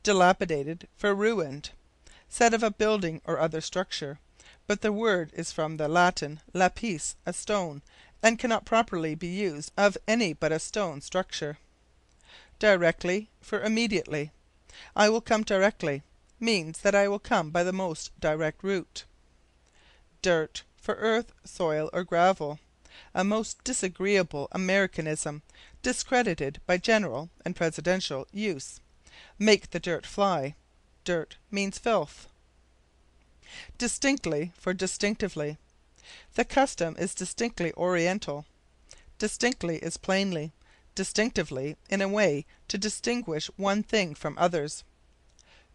Dilapidated for ruined. Said of a building or other structure, but the word is from the Latin lapis, a stone, and cannot properly be used of any but a stone structure. Directly for immediately. "I will come directly," means that I will come by the most direct route. Dirt for earth, soil, or gravel. A most disagreeable Americanism, discredited by general and presidential use. "Make the dirt fly." Dirt means filth. Distinctly for distinctively. The custom is distinctly Oriental. Distinctly is plainly, distinctively in a way to distinguish one thing from others.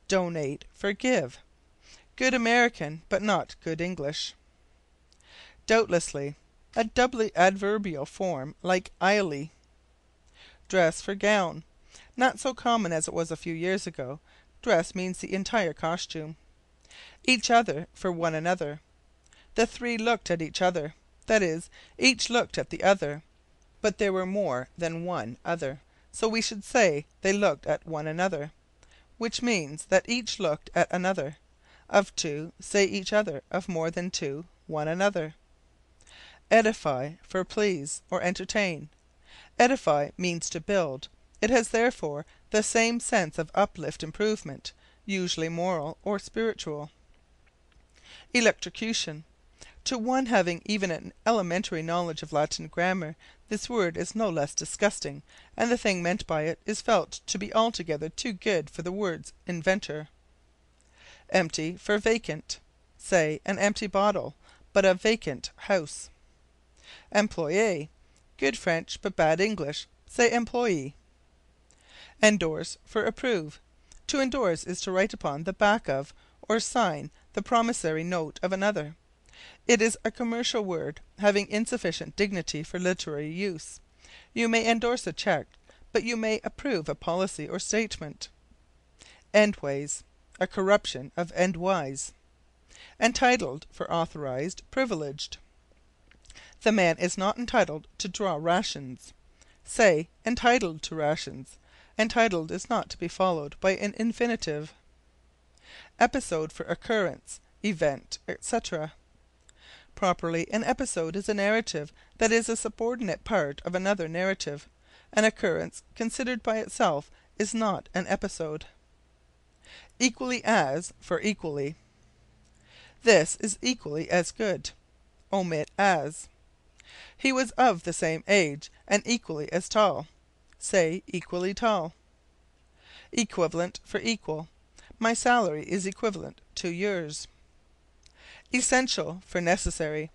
Donate for give. Good American, but not good English. Doubtlessly. A doubly adverbial form, like illy. Dress for gown. Not so common as it was a few years ago. Dress means the entire costume. Each other for one another. The three looked at each other. That is, each looked at the other, but there were more than one other, so we should say they looked at one another, which means that each looked at another. Of two, say each other; of more than two, one another. Edify for please, or entertain. Edify means to build. It has therefore the same sense of uplift, improvement, usually moral or spiritual. Electrocution. To one having even an elementary knowledge of Latin grammar, this word is no less disgusting, and the thing meant by it is felt to be altogether too good for the word's inventor. Empty for vacant. Say, an empty bottle, but a vacant house. Employé. Good French, but bad English. Say, employee. Endorse for approve. To endorse is to write upon the back of, or sign the promissory note of another. It is a commercial word, having insufficient dignity for literary use. You may endorse a check, but you may approve a policy or statement. Endways. A corruption of endwise. Entitled for authorized, privileged. The man is not entitled to draw rations. Say, entitled to rations. Entitled is not to be followed by an infinitive. Episode for occurrence, event, etc. Properly, an episode is a narrative that is a subordinate part of another narrative. An occurrence, considered by itself, is not an episode. Equally as for equally. This is equally as good. Omit as. He was of the same age, and equally as tall. Say, equally tall. Equivalent for equal. My salary is equivalent to yours. Essential for necessary.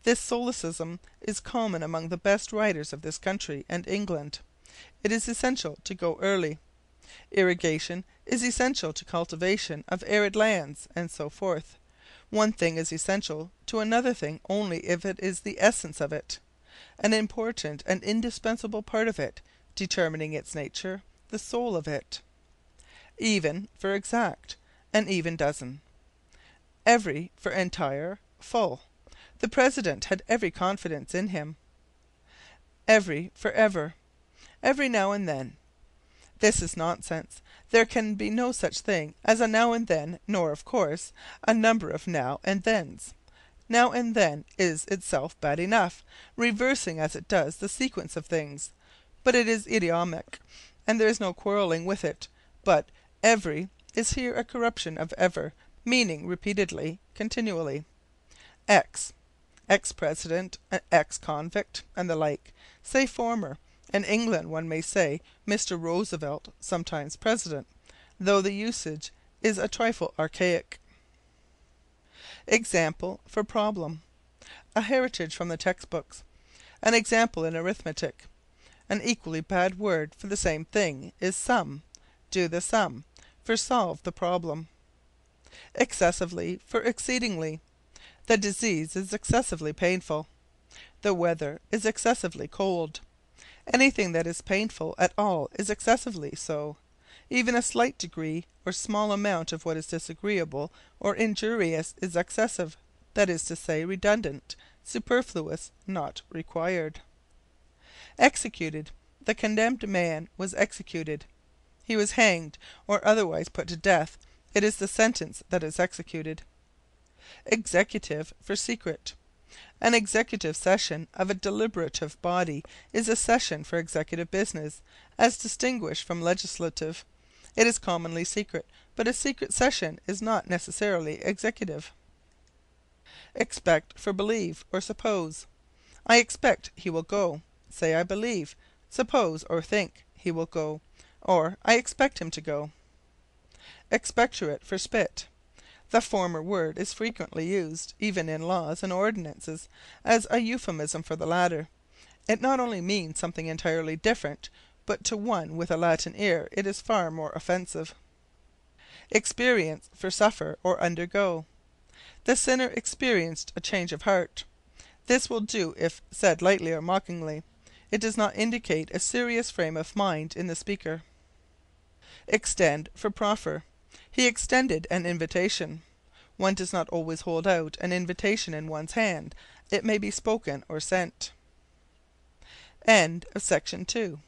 This solecism is common among the best writers of this country and England. It is essential to go early. Irrigation is essential to cultivation of arid lands, and so forth. One thing is essential to another thing only if it is the essence of it, an important and indispensable part of it, determining its nature, the soul of it. Even for exact. An even dozen. Every for entire, full. The President had every confidence in him. Every for ever. Every now and then. This is nonsense. There can be no such thing as a now and then, nor, of course, a number of now and thens. Now and then is itself bad enough, reversing as it does the sequence of things, but it is idiomatic, and there is no quarrelling with it. But every is here a corruption of ever, meaning repeatedly, continually. Ex-president, ex-convict, and the like. Say former. In England one may say Mr. Roosevelt, sometimes president, though the usage is a trifle archaic. Example for problem. A heritage from the textbooks. An example in arithmetic. An equally bad word for the same thing is sum. Do the sum. For solve the problem. Excessively for exceedingly. The disease is excessively painful. The weather is excessively cold. Anything that is painful at all is excessively so. Even a slight degree or small amount of what is disagreeable or injurious is excessive, that is to say, redundant, superfluous, not required. Executed. The condemned man was executed. He was hanged, or otherwise put to death. It is the sentence that is executed. Executive for Secret. An executive session of a deliberative body is a session for executive business, as distinguished from legislative. It is commonly secret, but a secret session is not necessarily executive. Expect for Believe, or Suppose. I expect he will go. Say, I believe, suppose, or think, he will go, or I expect him to go. Expectorate for Spit. The former word is frequently used, even in laws and ordinances, as a euphemism for the latter. It not only means something entirely different, but to one with a Latin ear it is far more offensive. Experience for Suffer, or undergo. The sinner experienced a change of heart. This will do if said lightly or mockingly. It does not indicate a serious frame of mind in the speaker. Extend for Proffer. He extended an invitation. One does not always hold out an invitation in one's hand. It may be spoken or sent. End of section 2.